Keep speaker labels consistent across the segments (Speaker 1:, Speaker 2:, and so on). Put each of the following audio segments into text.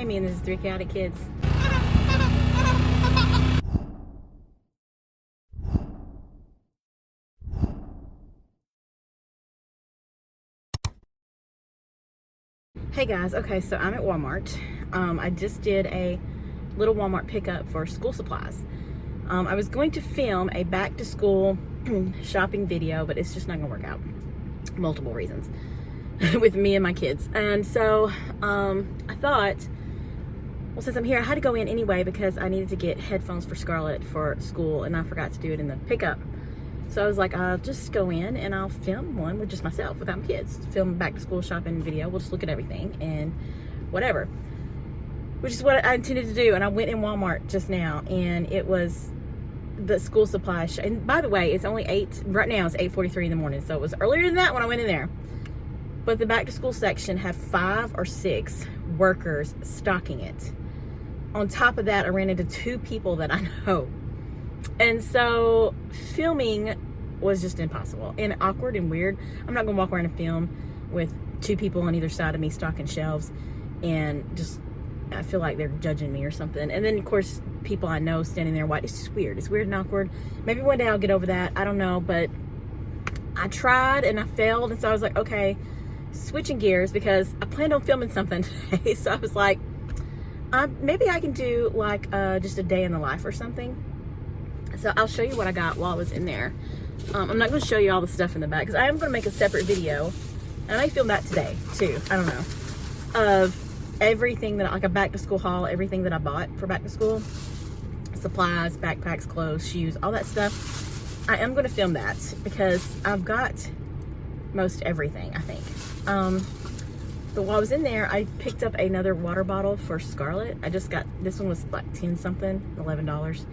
Speaker 1: me and there's 3 chaotic kids. Hey guys, okay, so I'm at Walmart. I just did a little Walmart pickup for school supplies. I was going to film a back to school shopping video, but it's just not gonna work out. Multiple reasons with me and my kids. And so I thought, well, since I'm here, I had to go in anyway because I needed to get headphones for Scarlett for school, and I forgot to do it in the pickup. So I was like, I'll just go in and I'll film one with just myself without my kids. Film back to school shopping video. We'll just look at everything and whatever, which is what I intended to do. And I went in Walmart just now, and it was the school supply and by the way, it's only 8 right now. It's 8:43 in the morning, so it was earlier than that when I went in there. But the back to school section had 5 or 6 workers stocking it. On top of that, I ran into 2 people that I know, and so filming was just impossible and awkward and weird. I'm not gonna walk around and film with 2 people on either side of me stocking shelves, and just I feel like they're judging me or something. And then of course people I know standing there watching. It's just weird. It's weird and awkward. Maybe one day I'll get over that. I don't know, but I tried and I failed. And so I was like, okay, switching gears because I planned on filming something today. So I was like, maybe I can do like just a day in the life or something. So I'll show you what I got while I was in there. I'm not going to show you all the stuff in the back because I am going to make a separate video, and I may film that today too. I don't know, of everything that, like a back to school haul, everything that I bought for back to school, supplies, backpacks, clothes, shoes, all that stuff. I am going to film that because I've got most everything, I think. But while I was in there, I picked up another water bottle for Scarlett. I just got, this one was like 10 something, $11.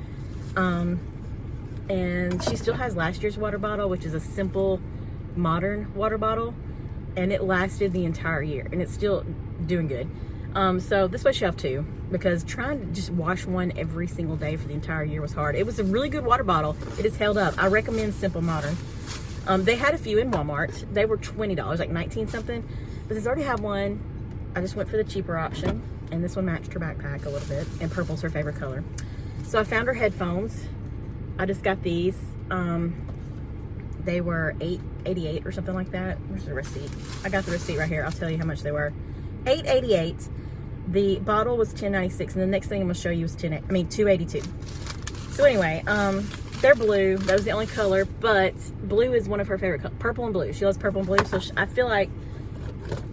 Speaker 1: And she still has last year's water bottle, which is a simple modern water bottle, and it lasted the entire year and it's still doing good. So this way she'll have 2, because trying to just wash one every single day for the entire year was hard. It was a really good water bottle. It has held up. I recommend Simple Modern. They had a few in Walmart. They were $20, like 19 something, but this already had one. I just went for the cheaper option, and this one matched her backpack a little bit, and purple's her favorite color. So I found her headphones. I just got these. They were $8.88 or something like that. Where's the receipt? I got the receipt right here. I'll tell you how much they were. $8.88. The bottle was $10.96, and the next thing I'm gonna show you is $2.82. So anyway, they're blue. That was the only color, but blue is one of her favorite colors. Purple and blue. She loves purple and blue, so I feel like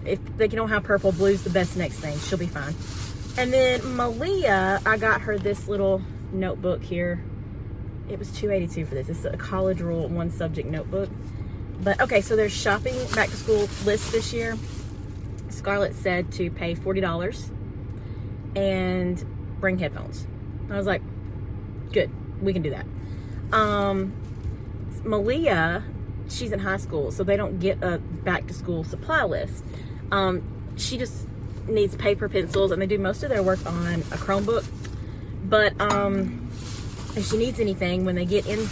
Speaker 1: if they don't have purple, blue's the best next thing. She'll be fine. And then Malia, I got her this little notebook here. It was $2.82 for this. It's a college rule 1 subject notebook. But okay, so there's shopping back to school list this year. Scarlett said to pay $40 and bring headphones. I was like, good, we can do that. Malia, she's in high school, so they don't get a back to school supply list. She just needs paper, pencils, and they do most of their work on a Chromebook. But if she needs anything when they get in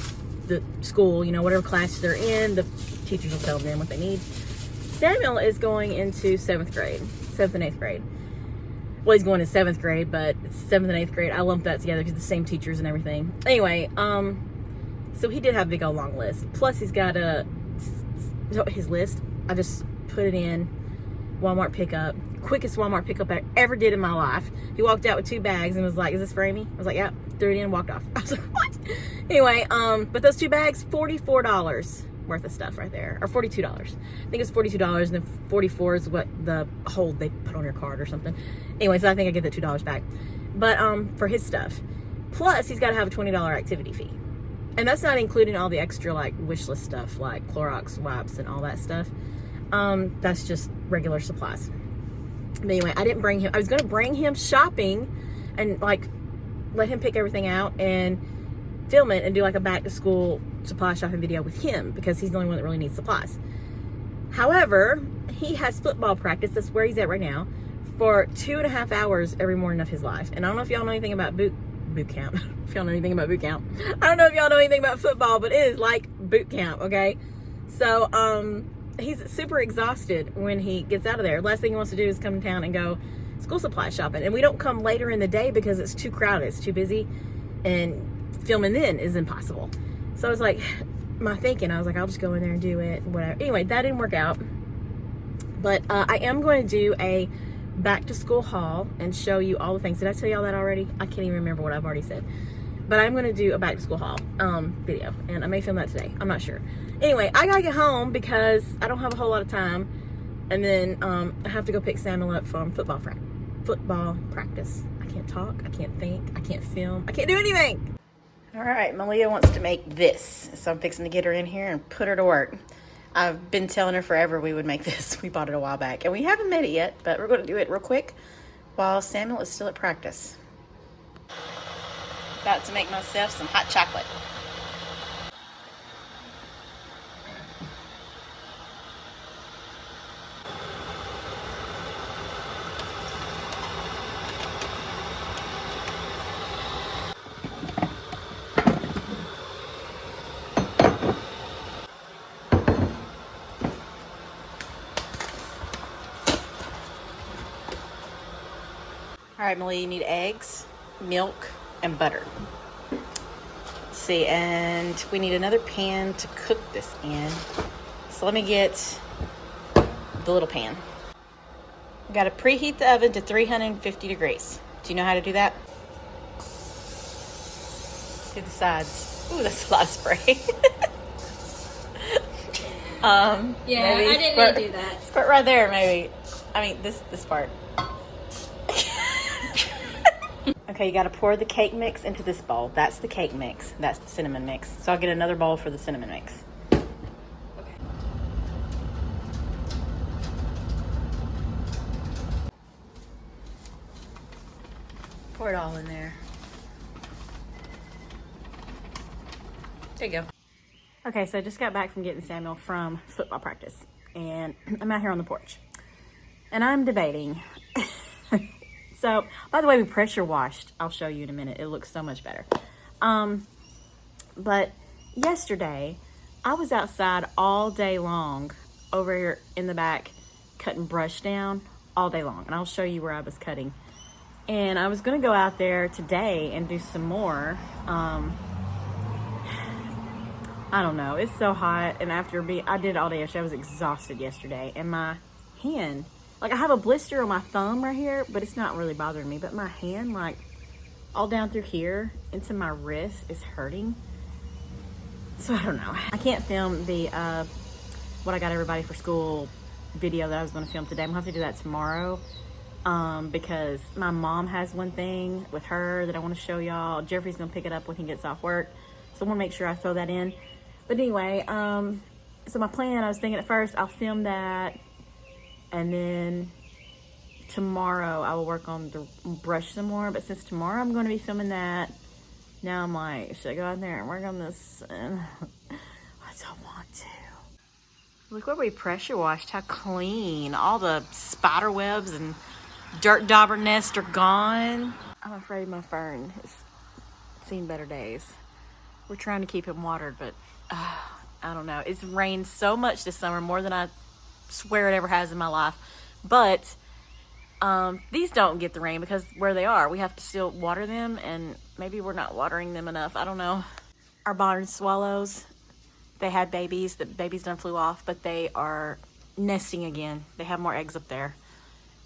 Speaker 1: the school, you know, whatever class they're in, the teachers will tell them what they need. Samuel is going into 7th grade, 7th and 8th grade. Well, he's going to 7th grade, but it's 7th and 8th grade. I lumped that together because the same teachers and everything. Anyway, so he did have a big old long list. Plus he's got his list. I just put it in Walmart pickup. Quickest Walmart pickup I ever did in my life. He walked out with 2 bags and was like, is this for Amy? I was like, yeah. Threw it in and walked off. I was like, what? Anyway, but those 2 bags, $44 worth of stuff right there, or $42. I think it's $42, and then $44 is what the hold they put on your card or something. Anyway, so I think I get the $2 back. But for his stuff, plus he's got to have a $20 activity fee, and that's not including all the extra like wish list stuff like Clorox wipes and all that stuff. That's just regular supplies. But anyway, I didn't bring him. I was going to bring him shopping and like let him pick everything out and film it and do like a back to school supply shopping video with him, because he's the only one that really needs supplies. However, he has football practice. That's where he's at right now, for 2.5 hours every morning of his life. And I don't know if y'all know anything about boot camp. If y'all know anything about boot camp. I don't know if y'all know anything about football, but it is like boot camp, okay? So he's super exhausted when he gets out of there. Last thing he wants to do is come to town and go school supply shopping. And we don't come later in the day because it's too crowded, it's too busy, and filming then is impossible. So I was like, my thinking, I was like, I'll just go in there and do it, whatever. Anyway, that didn't work out. But I am going to do a back to school haul and show you all the things. Did I tell y'all that already? I can't even remember what I've already said. But I'm going to do a back to school haul video, and I may film that today. I'm not sure. Anyway, I gotta get home because I don't have a whole lot of time, and then I have to go pick Samuel up from football practice. I can't talk, I can't think, I can't film, I can't do anything. All right, Malia wants to make this, so I'm fixing to get her in here and put her to work. I've been telling her forever we would make this. We bought it a while back, and we haven't made it yet, but we're going to do it real quick while Samuel is still at practice. About to make myself some hot chocolate. All right, Malia, you need eggs, milk, and butter. Let's see, and we need another pan to cook this in. So let me get the little pan. We got to preheat the oven to 350 degrees. Do you know how to do that? To the sides. Ooh, that's a lot of spray.
Speaker 2: Yeah, I didn't need to do that.
Speaker 1: Squirt right there, maybe. I mean, this part. Okay, you got to pour the cake mix into this bowl. That's the cake mix. That's the cinnamon mix. So I'll get another bowl for the cinnamon mix.
Speaker 2: Okay.
Speaker 1: Pour it all in there. There you go. Okay, so I just got back from getting Samuel from football practice, and I'm out here on the porch, and I'm debating. So, by the way, we pressure washed. I'll show you in a minute. It looks so much better. But yesterday, I was outside all day long over here in the back cutting brush down all day long. And I'll show you where I was cutting. And I was going to go out there today and do some more. I don't know. It's so hot. And I did it all day yesterday. I was exhausted yesterday. And my hand... Like, I have a blister on my thumb right here, but it's not really bothering me. But my hand, like, all down through here into my wrist is hurting. So, I don't know. I can't film the what I got everybody for school video that I was going to film today. I'm going to have to do that tomorrow because my mom has one thing with her that I want to show y'all. Jeffrey's going to pick it up when he gets off work. So, I want to make sure I throw that in. But anyway, so my plan, I was thinking at first, I'll film that. And then tomorrow I will work on the brush some more. But since tomorrow I'm going to be filming that, now I'm like, should I go out there and work on this? And I don't want to. Look what we pressure washed. How clean. All the spider webs and dirt dauber nests are gone. I'm afraid my fern has seen better days. We're trying to keep him watered, but I don't know. It's rained so much this summer, more than I swear it ever has in my life. But these don't get the rain because where they are, we have to still water them, and maybe we're not watering them enough. I don't know. Our barn swallows, they had babies. The babies done flew off, but they are nesting again. They have more eggs up there.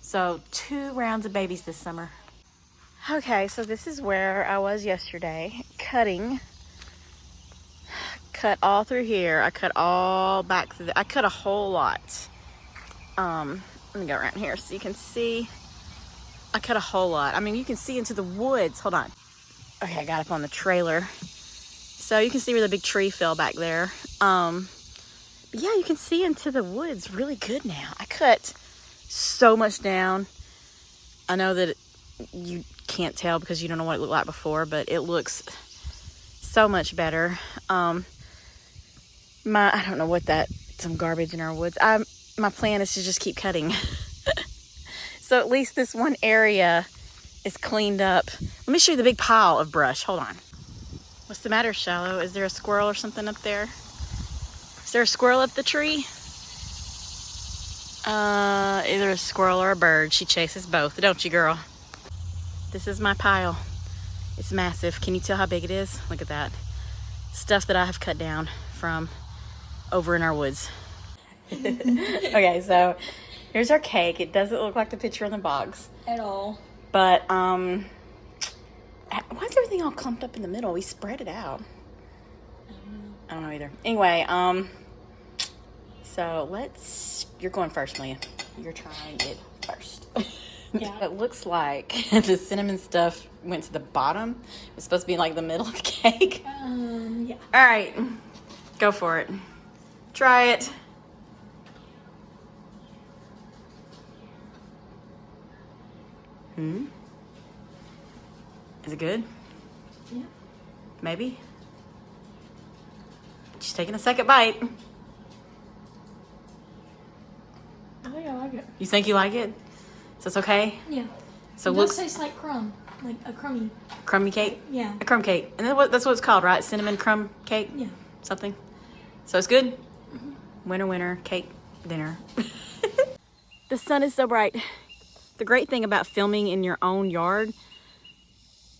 Speaker 1: So 2 rounds of babies this summer. Okay, so this is where I was yesterday cutting. Cut all through here. I cut all back through I cut a whole lot. Let me go around here so you can see. I cut a whole lot. I mean, you can see into the woods. Hold on. Okay, I got up on the trailer. So you can see where the big tree fell back there. But yeah, you can see into the woods really good now. I cut so much down. I know that you can't tell because you don't know what it looked like before, but it looks so much better. I don't know what some garbage in our woods. My plan is to just keep cutting. So at least this one area is cleaned up. Let me show you the big pile of brush. Hold on. What's the matter, Shallow? Is there a squirrel or something up there? Is there a squirrel up the tree? Either a squirrel or a bird. She chases both, don't you, girl? This is my pile. It's massive. Can you tell how big it is? Look at that. Stuff that I have cut down from over in our woods. Okay, so here's our cake. It doesn't look like the picture in the box.
Speaker 2: At all.
Speaker 1: But, why is everything all clumped up in the middle? We spread it out. I don't know either. Anyway, so you're going first, Leah. You're trying it first.
Speaker 2: Yeah.
Speaker 1: It looks like the cinnamon stuff went to the bottom. It was supposed to be in like the middle of the cake.
Speaker 2: Yeah.
Speaker 1: All right, go for it. Try it. Is it good?
Speaker 2: Yeah.
Speaker 1: Maybe. Just taking a second bite.
Speaker 2: I think I like it.
Speaker 1: You think you like it? So it's okay?
Speaker 2: Yeah.
Speaker 1: So
Speaker 2: It
Speaker 1: looks
Speaker 2: does taste like crumb. Like a crummy.
Speaker 1: crummy cake?
Speaker 2: Yeah.
Speaker 1: A crumb cake. And that's what it's called, right? Cinnamon crumb cake?
Speaker 2: Yeah.
Speaker 1: Something. So it's good? Winner, winner, cake, dinner. The sun is so bright. The great thing about filming in your own yard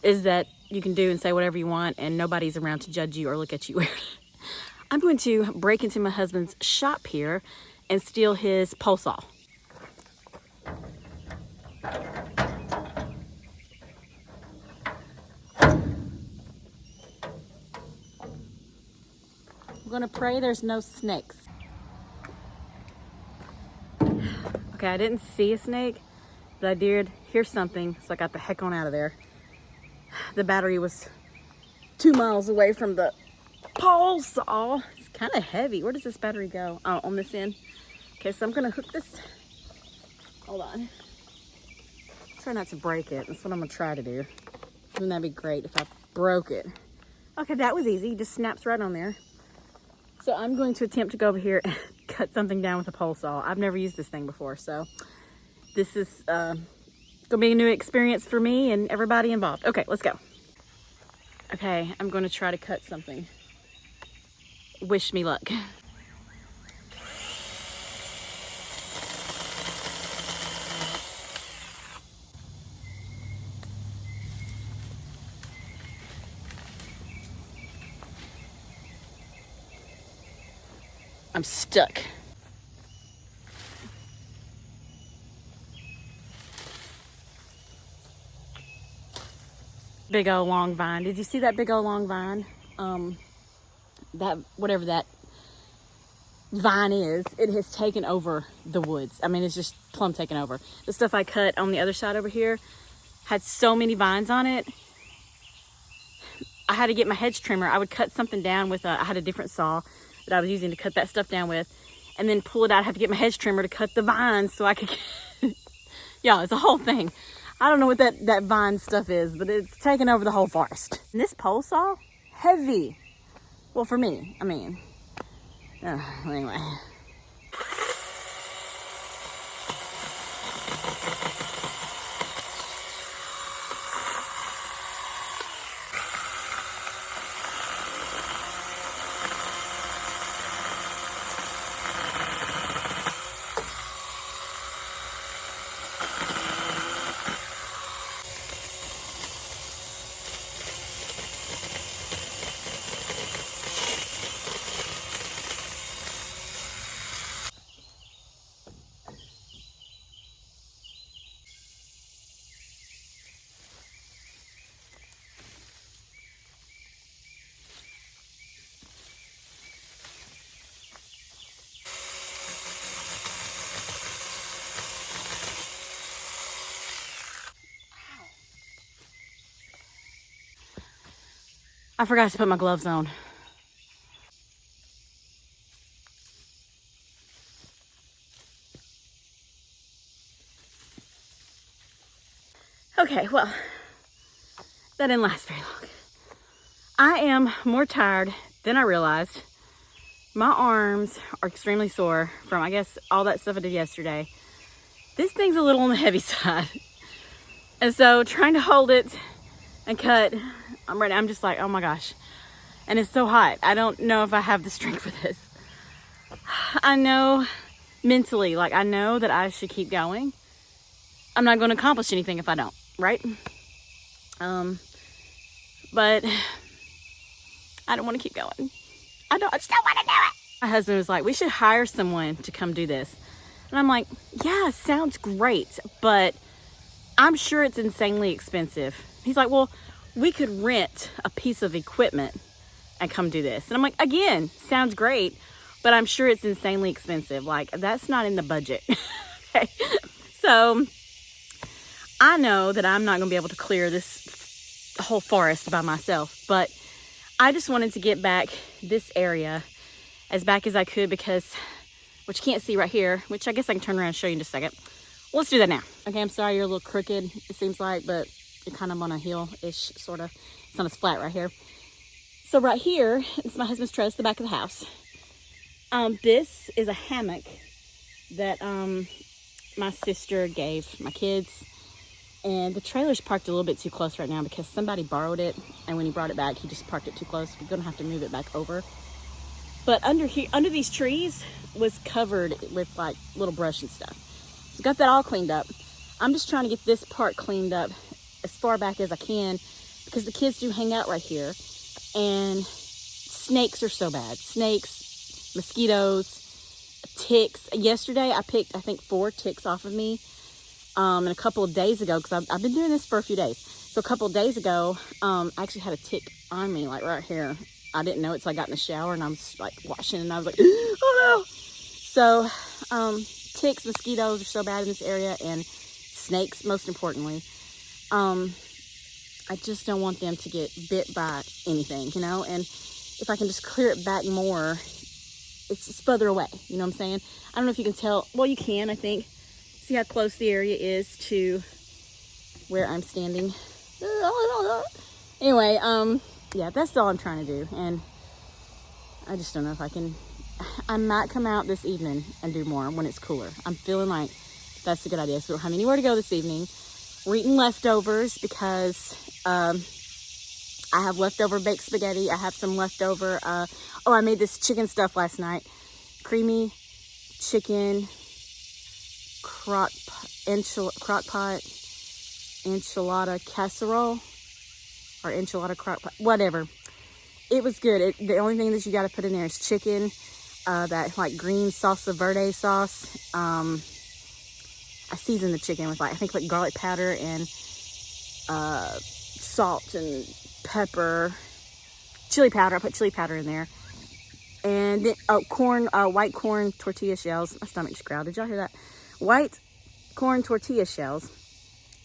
Speaker 1: is that you can do and say whatever you want and nobody's around to judge you or look at you weird. I'm going to break into my husband's shop here and steal his pole saw. I'm gonna pray there's no snakes. Okay, I didn't see a snake, but I did hear something, so I got the heck on out of there. The battery was 2 miles away from the pole saw. It's kind of heavy. Where does this battery go? Oh, on this end. Okay, so I'm gonna hook this. Hold on. Try not to break it. That's what I'm gonna try to do. Wouldn't that be great if I broke it? Okay, that was easy. It just snaps right on there. So I'm going to attempt to go over here and cut something down with a pole saw. I've never used this thing before, so this is gonna be a new experience for me and everybody involved. Okay, let's go. Okay, I'm gonna try to cut something. Wish me luck. I'm stuck. Big old long vine. Did you see that big old long vine? That whatever that vine is, it has taken over the woods. I mean, it's just plumb taken over. The stuff I cut on the other side over here had so many vines on it. I had to get my hedge trimmer. I would cut something down with I had a different saw that I was using to cut that stuff down with, and then pull it out. I had to get my hedge trimmer to cut the vines so I could yeah, it's a whole thing. I don't know what that vine stuff is, but it's taken over the whole forest. And this pole saw, heavy. Well, for me, I mean. Anyway. I forgot to put my gloves on. Okay, well, that didn't last very long. I am more tired than I realized. My arms are extremely sore from, I guess, all that stuff I did yesterday. This thing's a little on the heavy side. And so trying to hold it and cut, I'm ready. I'm just like, oh my gosh. And it's so hot. I don't know if I have the strength for this. I know mentally, like I know that I should keep going. I'm not going to accomplish anything if I don't, right? But I don't want to keep going. I just don't want to do it. My husband was like, we should hire someone to come do this. And I'm like, yeah, sounds great, but I'm sure it's insanely expensive. He's like, well, we could rent a piece of equipment and come do this. And I'm like, again, sounds great, but I'm sure it's insanely expensive. Like, that's not in the budget. Okay. So I know that I'm not going to be able to clear this whole forest by myself, but I just wanted to get back this area as back as I could because, which you can't see right here, which I guess I can turn around and show you in just a second. Well, let's do that now. Okay, I'm sorry you're a little crooked, it seems like, but you're kind of on a hill-ish, sort of. It's not as flat right here. So right here, it's my husband's trailer, the back of the house. This is a hammock that my sister gave my kids. And the trailer's parked a little bit too close right now because somebody borrowed it. And when he brought it back, he just parked it too close. We're gonna have to move it back over. But under here, under these trees was covered with like little brush and stuff. So got that all cleaned up. I'm just trying to get this part cleaned up as far back as I can because the kids do hang out right here. And snakes are so bad. Snakes, mosquitoes, ticks. Yesterday I picked, I think, 4 ticks off of me. And a couple of days ago, because I've been doing this for a few days. So a couple of days ago, I actually had a tick on me, like right here. I didn't know it, so I got in the shower and I was like washing and I was like, oh no. So ticks, mosquitoes are so bad in this area, and snakes most importantly. I just don't want them to get bit by anything, you know? And if I can just clear it back more, it's just further away, you know what I'm saying? I don't know if you can tell. Well, you can, I think. See how close the area is to where I'm standing. Anyway, yeah, that's all I'm trying to do. And I just don't know if I can. I might come out this evening and do more when it's cooler. I'm feeling like that's a good idea. So we don't have anywhere to go this evening. We're eating leftovers because I have leftover baked spaghetti. I have some leftover. I made this chicken stuff last night. Creamy chicken. Crock pot enchilada casserole or enchilada crock pot, whatever. It was good. The only thing that you got to put in there is chicken, that like green salsa verde sauce. I seasoned the chicken with I think garlic powder and salt and pepper, chili powder. I put chili powder in there. And then white corn tortilla shells. My stomach's growled. Did y'all hear that? White corn tortilla shells.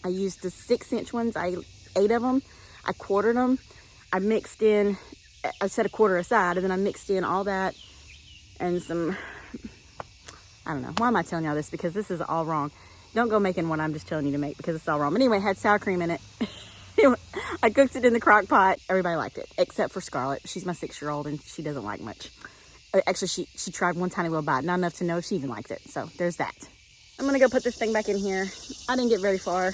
Speaker 1: I used the 6-inch ones. I 8 of them. I quartered them. I mixed in, I set a quarter aside, and then I mixed in all that and some, I don't know. Why am I telling y'all this? Because this is all wrong. Don't go making what I'm just telling you to make because it's all wrong. But anyway, it had sour cream in it. I cooked it in the crock pot. Everybody liked it, except for Scarlett. She's my 6-year-old, and she doesn't like much. Actually, she tried one tiny little bite. Not enough to know if she even liked it. So there's that. I'm gonna go put this thing back in here. I didn't get very far.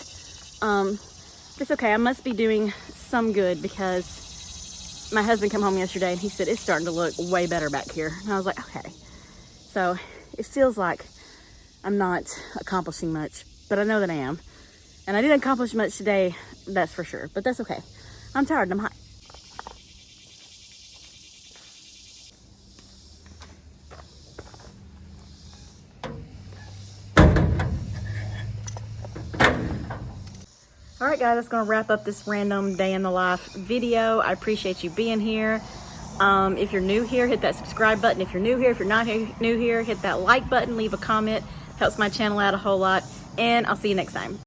Speaker 1: It's okay. I must be doing some good because my husband came home yesterday and he said it's starting to look way better back here. And I was like, okay. So it feels like I'm not accomplishing much, but I know that I am. And I didn't accomplish much today, that's for sure. But that's okay. I'm tired and I'm hot. All right, guys, that's going to wrap up this random day in the life video. I appreciate you being here. If you're new here, hit that subscribe button. If you're new here, if you're not new here, hit that like button, leave a comment. Helps my channel out a whole lot. And I'll see you next time.